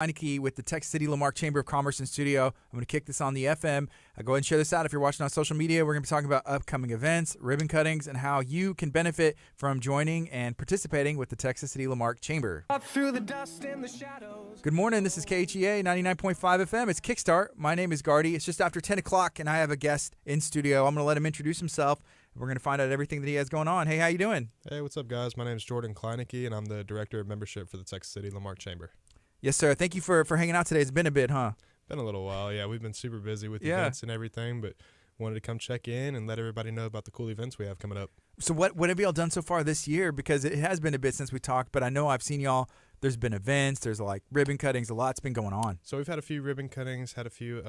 Kleinecke with the Texas City Lamarque Chamber of Commerce in studio. I'm going to kick this on the FM. Go ahead and share this out if you're watching on social media. We're going to be talking about upcoming events, ribbon cuttings, and how you can benefit from joining and participating with the Texas City Lamarque Chamber. Up through the dust and the shadows. Good morning. This is KHEA 99.5 FM. It's Kickstart. My name is Gardy. It's just after 10 o'clock, and I have a guest in studio. I'm going to let him introduce himself. We're going to find out everything that he has going on. Hey, how you doing? Hey, what's up, guys? My name is Jordan Kleinecke, and I'm the Director of Membership for the Texas City Lamarque Chamber. Yes, sir. Thank you for hanging out today. It's been a bit, huh? Been a little while, yeah. We've been super busy with events and everything, but wanted to come check in and let everybody know about the cool events we have coming up. So what have y'all done so far this year? Because it has been a bit since we talked, but I know I've seen y'all. There's been events. There's like ribbon cuttings. A lot's been going on. So we've had a few ribbon cuttings, had a few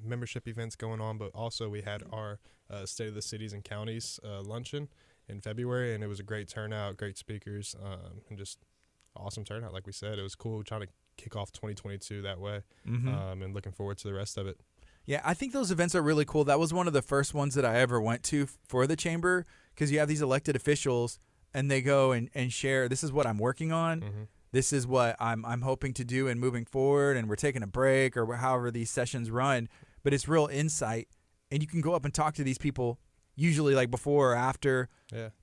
membership events going on, but also we had our State of the Cities and Counties luncheon in February, and it was a great turnout, great speakers, and just awesome turnout. Like we said, it was cool trying to kick off 2022 that way, and looking forward to the rest of it. Yeah, I think those events are really cool. That was one of the first ones that I ever went to for the chamber, because you have these elected officials and they go and share, this is what I'm working on. This is what I'm hoping to do and moving forward, and we're taking a break or however these sessions run. But it's real insight, and you can go up and talk to these people usually like before or after,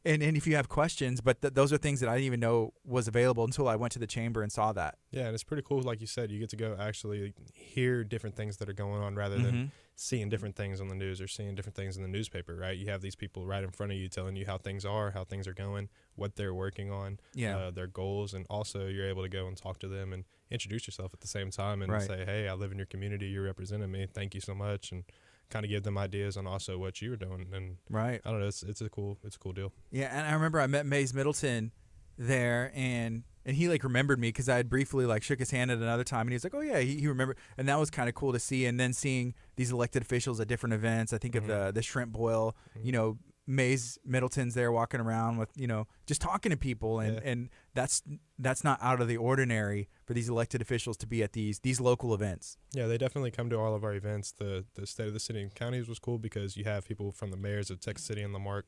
and if you have questions, but those are things that I didn't even know was available until I went to the chamber and saw that. Yeah, and it's pretty cool. Like you said, you get to go actually hear different things that are going on rather than seeing different things on the news or seeing different things in the newspaper, right? You have these people right in front of you telling you how things are going, what they're working on, their goals, and also you're able to go and talk to them and introduce yourself at the same time and say, hey, I live in your community, you're representing me, thank you so much, and kind of give them ideas on also what you were doing. And I don't know, it's a cool deal. Yeah, and I remember I met Mays Middleton there, and he like remembered me because I had briefly like shook his hand at another time, and he was like, oh yeah, he remembered, and that was kind of cool to see. And then seeing these elected officials at different events, I think of the shrimp boil, you know, Mays Middleton's there walking around with, you know, just talking to people, and that's not out of the ordinary for these elected officials to be at these local events. Yeah, they definitely come to all of our events. The State of the City and Counties was cool because you have people from the mayors of Texas City and Lamarque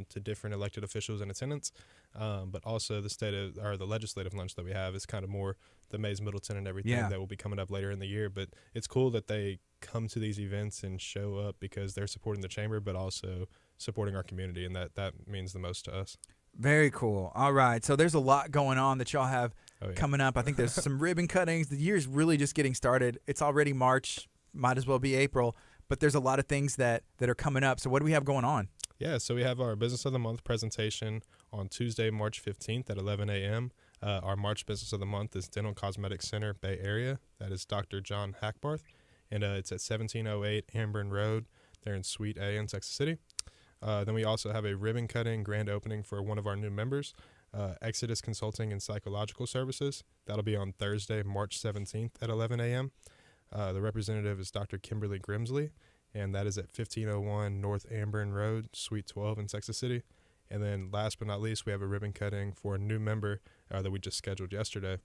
to different elected officials in attendance, but also the legislative lunch that we have is kind of more the Mays Middleton and everything that will be coming up later in the year. But it's cool that they come to these events and show up because they're supporting the chamber, but also supporting our community, and that means the most to us. Very cool. All right, so there's a lot going on that y'all have coming up. I think there's some ribbon cuttings. The year's really just getting started. It's already March, might as well be April, but there's a lot of things that are coming up. So what do we have going on? Yeah, so we have our Business of the Month presentation on Tuesday, March 15th at 11 a.m. Our March Business of the Month is Dental Cosmetics Center, Bay Area. That is Dr. John Hackbarth, and it's at 1708 Amburn Road. They're in Suite A in Texas City. Then we also have a ribbon cutting grand opening for one of our new members, Exodus Consulting and Psychological Services. That'll be on Thursday, March 17th at 11 a.m. The representative is Dr. Kimberly Grimsley, and that is at 1501 North Amburn Road, Suite 12 in Texas City. And then last but not least, we have a ribbon cutting for a new member that we just scheduled yesterday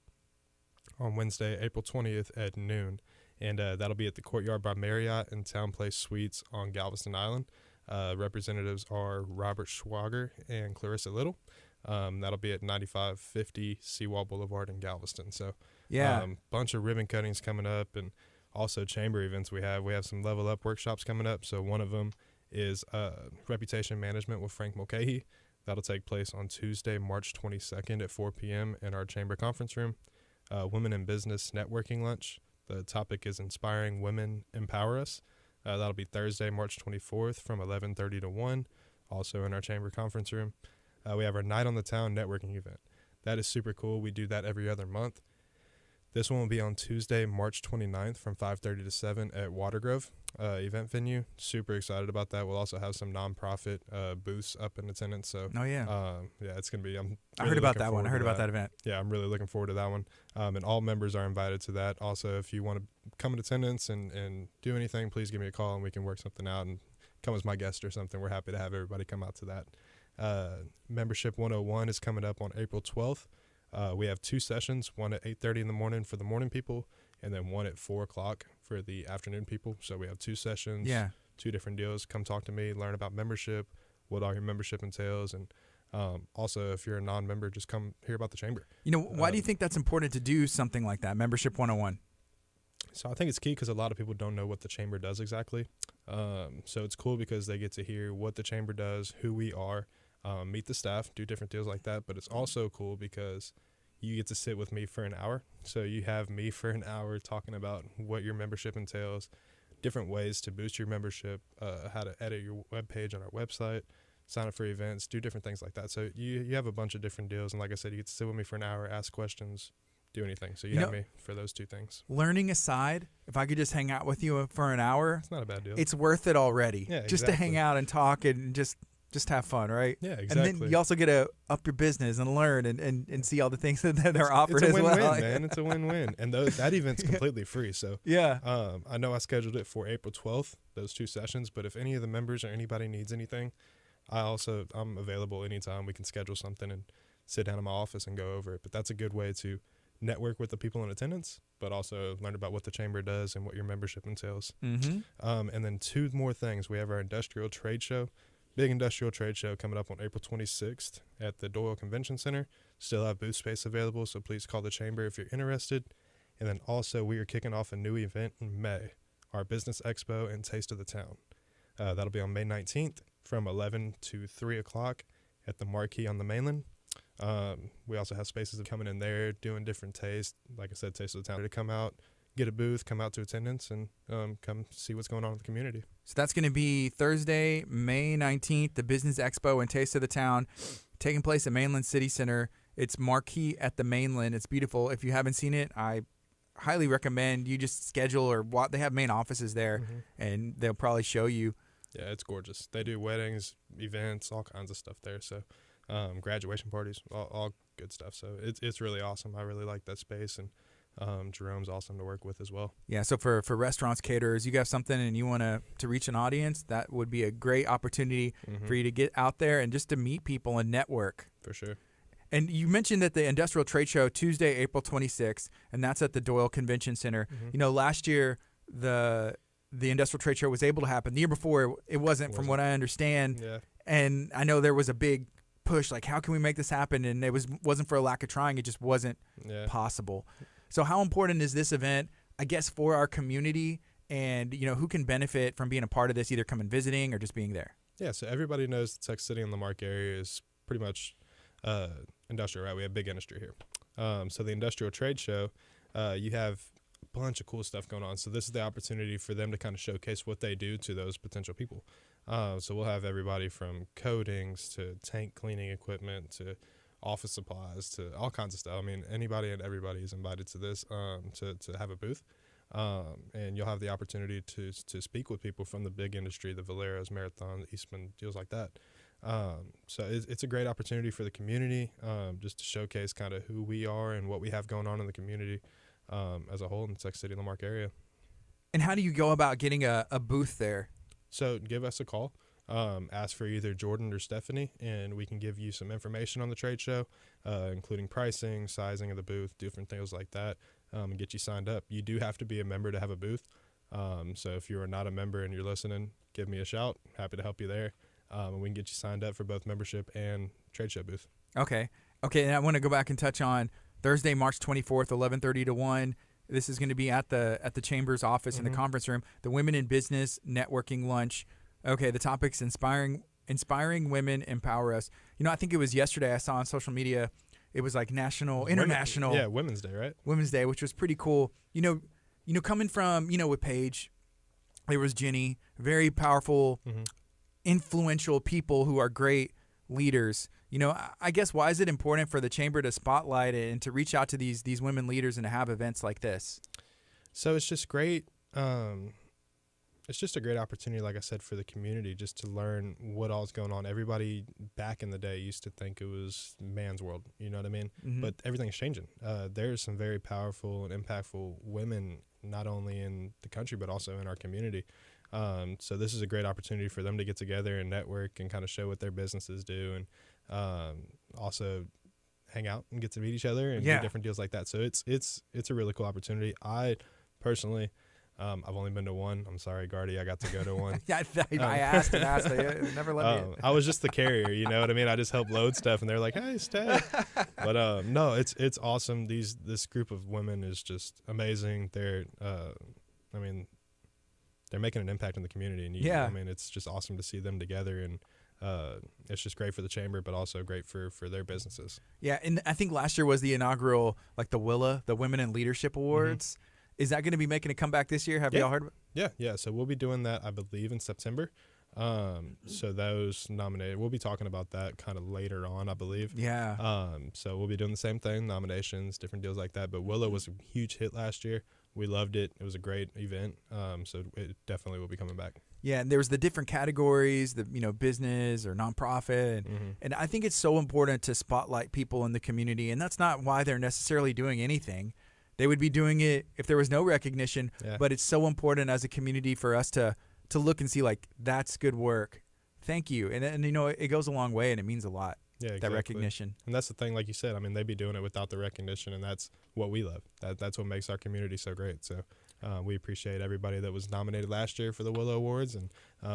on Wednesday, April 20th at noon. And that'll be at the Courtyard by Marriott and Town Place Suites on Galveston Island. Representatives are Robert Schwager and Clarissa Little. That'll be at 9550 Seawall Boulevard in Galveston. So bunch of ribbon cuttings coming up, and also chamber events we have. We have some level up workshops coming up. So one of them is reputation management with Frank Mulcahy. That'll take place on Tuesday, March 22nd at 4 p.m. in our chamber conference room. Women in Business networking lunch. The topic is Inspiring Women Empower Us. That'll be Thursday, March 24th from 11:30 to 1, also in our chamber conference room. We have our Night on the Town networking event. That is super cool. We do that every other month. This one will be on Tuesday, March 29th from 5:30 to 7 at Watergrove event venue. Super excited about that. We'll also have some nonprofit booths up in attendance. So it's going to be I heard about that one. I heard about that event. Yeah, I'm really looking forward to that one. And all members are invited to that. Also, if you want to come in attendance and do anything, please give me a call and we can work something out and come as my guest or something. We're happy to have everybody come out to that. Membership 101 is coming up on April 12th. We have two sessions, one at 8:30 in the morning for the morning people, and then one at 4 o'clock for the afternoon people. So we have two sessions, two different deals. Come talk to me, learn about membership, what all your membership entails, and Also, if you're a non-member, just come hear about the chamber. Why do you think that's important to do something like that, Membership 101? So I think it's key because a lot of people don't know what the chamber does exactly. So it's cool because they get to hear what the chamber does, who we are, meet the staff, do different deals like that. But it's also cool because you get to sit with me for an hour. So you have me for an hour talking about what your membership entails, different ways to boost your membership, how to edit your web page on our website, sign up for events, do different things like that. So you have a bunch of different deals. And like I said, you get to sit with me for an hour, ask questions, do anything. So you have me for those two things. Learning aside, if I could just hang out with you for an hour, it's not a bad deal. It's worth it already. Yeah, just to hang out and talk and just have fun, right? Yeah, exactly. And then you also get to up your business and learn and see all the things that are offered as well. It's a win-win, man. It's a win-win. And that event's completely free. So yeah, I know I scheduled it for April 12th, those 2 sessions. But if any of the members or anybody needs anything, I'm available anytime. We can schedule something and sit down in my office and go over it. But that's a good way to network with the people in attendance, but also learn about what the chamber does and what your membership entails. Mm-hmm. And then 2 more things. We have our industrial trade show, big industrial trade show coming up on April 26th at the Doyle Convention Center. Still have booth space available, so please call the chamber if you're interested. And then also we are kicking off a new event in May, our Business Expo and Taste of the Town. That'll be on May 19th from 11 to 3 o'clock at the Marque on the mainland. We also have spaces coming in there doing different tastes. Like I said, Taste of the Town, to come out, get a booth, come out to attendance, and come see what's going on in the community. So that's going to be Thursday, May 19th, the Business Expo and Taste of the Town, taking place at Mainland City Center. It's Marque at the mainland. It's beautiful. If you haven't seen it, I highly recommend you just schedule or they have main offices there, and they'll probably show you. Yeah, it's gorgeous. They do weddings, events, all kinds of stuff there. So graduation parties, all good stuff. So it's really awesome. I really like that space, and Jerome's awesome to work with as well. Yeah, so for restaurants, caterers, you got something and you want to reach an audience, that would be a great opportunity for you to get out there and just to meet people and network. For sure. And you mentioned that the Industrial Trade Show, Tuesday, April 26th, and that's at the Doyle Convention Center. Last year, the Industrial Trade Show was able to happen. The year before, it wasn't, from what I understand. Yeah. And I know there was a big push, like, how can we make this happen? And it wasn't for a lack of trying. It just wasn't possible. So how important is this event, I guess, for our community, and who can benefit from being a part of this, either coming visiting or just being there? Yeah, so everybody knows the Texas City and the Marque area is pretty much industrial, right? We have big industry here. So the Industrial Trade Show, you have a bunch of cool stuff going on. So this is the opportunity for them to kind of showcase what they do to those potential people. So we'll have everybody from coatings to tank cleaning equipment to office supplies to all kinds of stuff. I mean, anybody and everybody is invited to this to have a booth. And you'll have the opportunity to speak with people from the big industry, the Valeros, Marathon, Eastman, deals like that. So it's a great opportunity for the community, just to showcase kind of who we are and what we have going on in the community as a whole in the Texas City and the Marque area. And how do you go about getting a booth there? So give us a call. Ask for either Jordan or Stephanie, and we can give you some information on the trade show, including pricing, sizing of the booth, different things like that, and get you signed up. You do have to be a member to have a booth. So if you are not a member and you're listening, give me a shout. Happy to help you there. And we can get you signed up for both membership and trade show booth. Okay. And I want to go back and touch on Thursday, March 24th, 11:30 to 1. This is going to be at the Chamber's office in the conference room, the Women in Business Networking Lunch. Okay, the topic's inspiring women, empower us. I think it was yesterday I saw on social media, it was like international. Yeah, Women's Day, right? Women's Day, which was pretty cool. Coming from, with Paige, there was Jenny, very powerful, influential people who are great leaders. I guess, why is it important for the Chamber to spotlight it and to reach out to these women leaders and to have events like this? So it's just great. It's just a great opportunity, like I said, for the community just to learn what all's going on. Everybody back in the day used to think it was man's world, you know what I mean? But everything's changing. There's some very powerful and impactful women, not only in the country, but also in our community. So this is a great opportunity for them to get together and network and kind of show what their businesses do, and also hang out and get to meet each other and do different deals like that. So it's a really cool opportunity. I personally I've only been to one. I'm sorry, Gardy. I got to go to one. Yeah, I asked and asked. They never let me in. I was just the carrier, you know what I mean? I just helped load stuff, and they're like, "Hey, stay." But no, it's awesome. This group of women is just amazing. They're I mean, they're making an impact in the community, and I mean, it's just awesome to see them together, and it's just great for the chamber, but also great for their businesses. Yeah, and I think last year was the inaugural, like the WILA, the Women in Leadership Awards. Is that going to be making a comeback this year? Have y'all heard of it? Yeah. So we'll be doing that, I believe, in September. So those nominated, we'll be talking about that kind of later on, I believe. Yeah. So we'll be doing the same thing, nominations, different deals like that. But Willow was a huge hit last year. We loved it. It was a great event. So it definitely will be coming back. Yeah, and there was the different categories, the business or nonprofit, and I think it's so important to spotlight people in the community, and that's not why they're necessarily doing anything. They would be doing it if there was no recognition, but it's so important as a community for us to look and see, like, that's good work. Thank you. And it goes a long way, and it means a lot, that recognition. And that's the thing, like you said, I mean, they'd be doing it without the recognition, and that's what we love. That's what makes our community so great. So we appreciate everybody that was nominated last year for the Willow Awards, and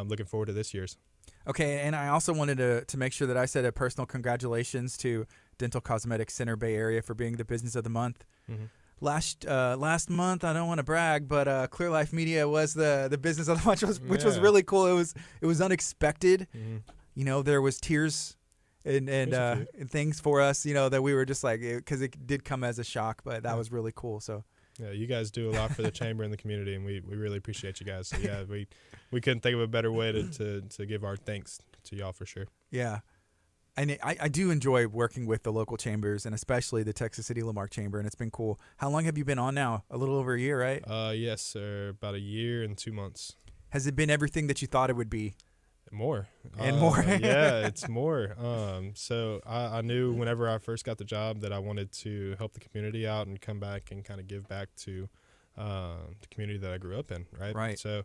looking forward to this year's. Okay, and I also wanted to make sure that I said a personal congratulations to Dental Cosmetics Center Bay Area for being the Business of the Month. Last month, I don't want to brag, but Clear Life Media was the Business of the Month, which was really cool. It was unexpected. There was tears and things for us, that we were just like, because it did come as a shock, but that was really cool. So. Yeah, you guys do a lot for the chamber and the community, and we really appreciate you guys. So yeah, we couldn't think of a better way to give our thanks to y'all for sure. Yeah. And I do enjoy working with the local chambers, and especially the Texas City La Marque Chamber, and it's been cool. How long have you been on now? A little over a year, right? Yes, sir. About a year and 2 months. Has it been everything that you thought it would be? More. And more. Yeah, it's more. So I knew whenever I first got the job that I wanted to help the community out and come back and kind of give back to the community that I grew up in, right? Right. So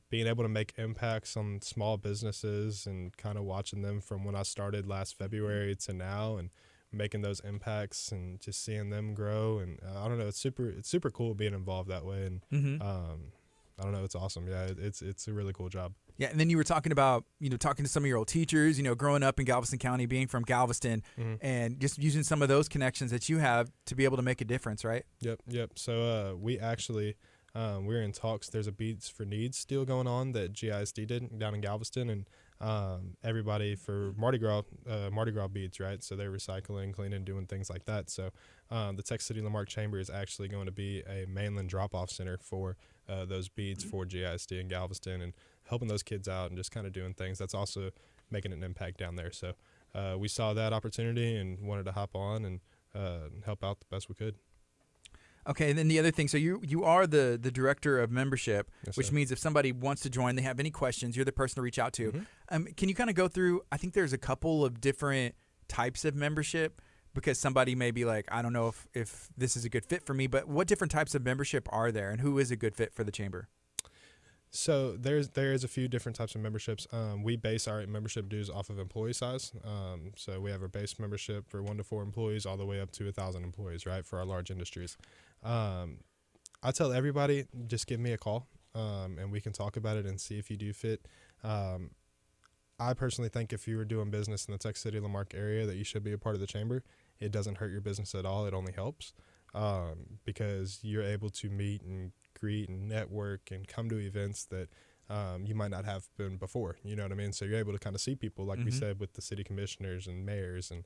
being able to make impacts on small businesses and kind of watching them from when I started last February to now, and making those impacts and just seeing them grow, and I don't know, it's super cool being involved that way, and I don't know, it's awesome. Yeah, it's a really cool job. Yeah, and then you were talking about, talking to some of your old teachers, growing up in Galveston County, being from Galveston, and just using some of those connections that you have to be able to make a difference, right? Yep. So we actually, we're in talks. There's a Beads for Needs deal going on that GISD did down in Galveston, and everybody for Mardi Gras beads, right? So they're recycling, cleaning, doing things like that. So the Texas City La Marque Chamber is actually going to be a mainland drop-off center for those beads for GISD in Galveston, and helping those kids out and just kind of doing things. That's also making an impact down there. So we saw that opportunity and wanted to hop on and help out the best we could. Okay, and then the other thing, so you are the director of membership, Yes, which sir. means if somebody wants to join, they have any questions, you're the person to reach out to. Can you kind of go through, I think there's a couple of different types of membership, because somebody may be like, I don't know if this is a good fit for me, but what different types of membership are there, and who is a good fit for the chamber? So there's a few different types of memberships. We base our membership dues off of employee size. So we have a base membership for 1 to 4 employees all the way up to 1,000 employees, right, for our large industries. I tell everybody, just give me a call, and we can talk about it and see if you do fit. I personally think if you were doing business in the Texas City La Marque area that you should be a part of the chamber. It doesn't hurt your business at all. It only helps because you're able to meet and greet and network and come to events that you might not have been before. You know what I mean? So you're able to kind of see people, like we said, with the city commissioners and mayors, and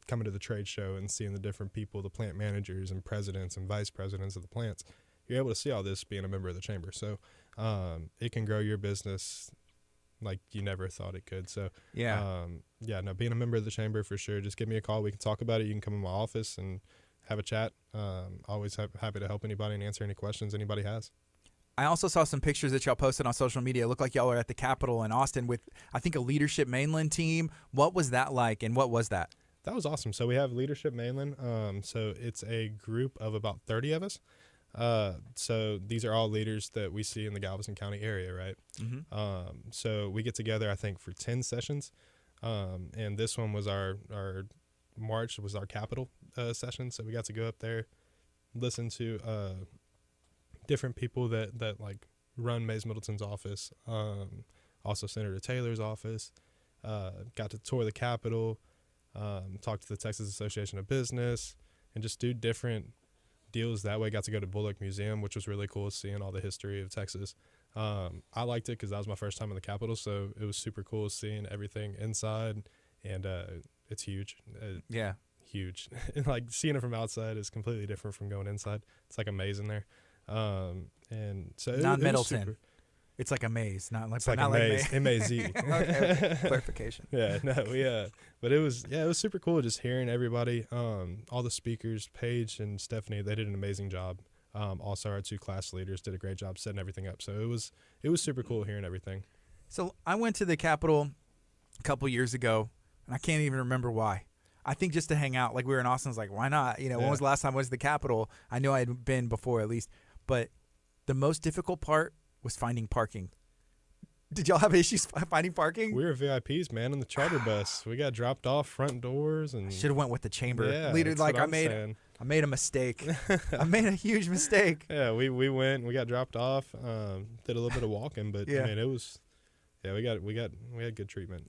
coming to the trade show and seeing the different people, the plant managers and presidents and vice presidents of the plants. You're able to see all this being a member of the chamber. So it can grow your business like you never thought it could. So being a member of the chamber for sure. Just give me a call. We can talk about it. You can come in my office and have a chat. Always happy to help anybody and answer any questions anybody has. I also saw some pictures that y'all posted on social media. It looked like y'all are at the Capitol in Austin with, I think, a Leadership Mainland team. What was that like, and what was that? That was awesome. So we have Leadership Mainland. So it's a group of about 30 of us. So these are all leaders that we see in the Galveston County area, right? So we get together, I think, for 10 sessions. And this one was our March was our Capitol session. So we got to go up there, listen to different people that like run Mays Middleton's office. Also Senator Taylor's office. Got to tour the Capitol, talk to the Texas Association of Business, and just do different deals that way. Got to go to Bullock Museum, which was really cool, seeing all the history of Texas. I liked it because that was my first time in the Capitol, so it was super cool seeing everything inside, and it's huge. Yeah. Huge. And like seeing it from outside is completely different from going inside. It's like amazing there. And so Not it Middleton. was super. It's like a maze, not like It's like not a maze, M-A-Z. Okay. Clarification. Yeah, no, but it was super cool just hearing everybody, all the speakers, Paige and Stephanie, they did an amazing job. Also our 2 class leaders did a great job setting everything up. So it was super cool hearing everything. So I went to the Capitol a couple years ago, and I can't even remember why. I think just to hang out. Like we were in Austin, I was like, why not? When was the last time I went to the Capitol? I know I had been before at least. But the most difficult part was finding parking. Did y'all have issues finding parking? We were VIPs, man, in the charter bus. We got dropped off front doors, and should have went with the chamber leader. Like I made a mistake. I made a huge mistake. Yeah, we went. We got dropped off. Did a little bit of walking, but yeah. I mean, it was. Yeah, we had good treatment.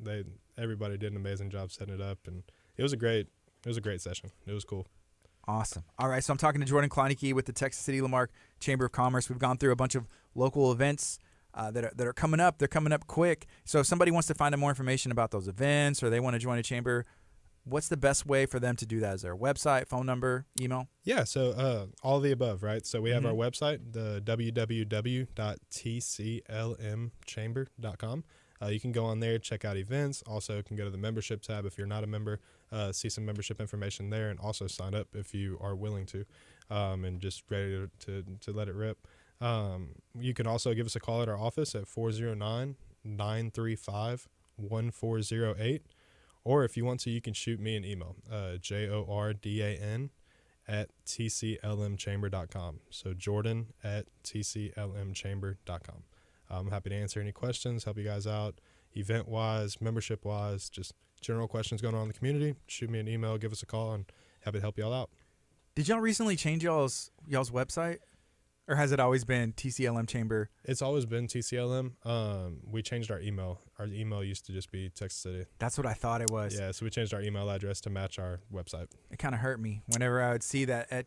Everybody did an amazing job setting it up, and it was a great session. It was cool. Awesome. All right, so I'm talking to Jordan Kleinecke with the Texas City Lamarque Chamber of Commerce. We've gone through a bunch of local events that are coming up. They're coming up quick. So if somebody wants to find out more information about those events or they want to join a chamber, what's the best way for them to do that? Is there a website, phone number, email? Yeah, so all of the above, right? So we have our website, the www.tclmchamber.com. You can go on there, check out events. Also, you can go to the membership tab if you're not a member, see some membership information there, and also sign up if you are willing to, and just ready to let it rip. You can also give us a call at our office at 409-935-1408. Or if you want to, you can shoot me an email, jordan@tclmchamber.com. So jordan@tclmchamber.com. I'm happy to answer any questions, help you guys out, event-wise, membership-wise, just general questions going on in the community. Shoot me an email, give us a call, and happy to help y'all out. Did y'all recently change y'all's website? Or has it always been TCLM Chamber? It's always been TCLM. We changed our email. Our email used to just be Texas City. That's what I thought it was. Yeah, so we changed our email address to match our website. It kind of hurt me whenever I would see that at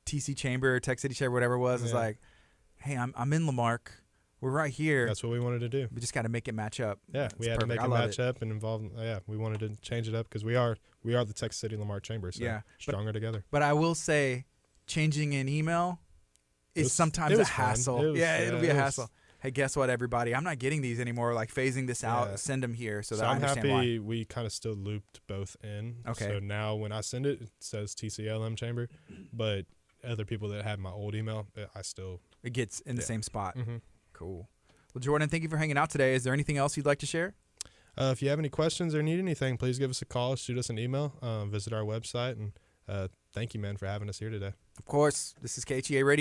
TC Chamber or Texas City Chamber, whatever it was. It's like, hey, I'm in Lamarque. We're right here. That's what we wanted to do. We just got to make it match up. Yeah, we had perfect. to make it match up and involve. Yeah, we wanted to change it up because we are the Texas City Lamarque Chamber. So yeah, stronger together. But I will say, changing an email is sometimes a hassle. It'll be a hassle. Hey, guess what, everybody? I'm not getting these anymore. Like phasing this out, send them here. So that I understand I'm happy why. we kind of still looped both in. Okay. So now when I send it, it says TCLM Chamber, but other people that have my old email, it gets in the same spot. Mm-hmm. Cool. Well, Jordan, thank you for hanging out today. Is there anything else you'd like to share? If you have any questions or need anything, please give us a call, shoot us an email, visit our website, and thank you, man, for having us here today. Of course. This is KHEA Radio.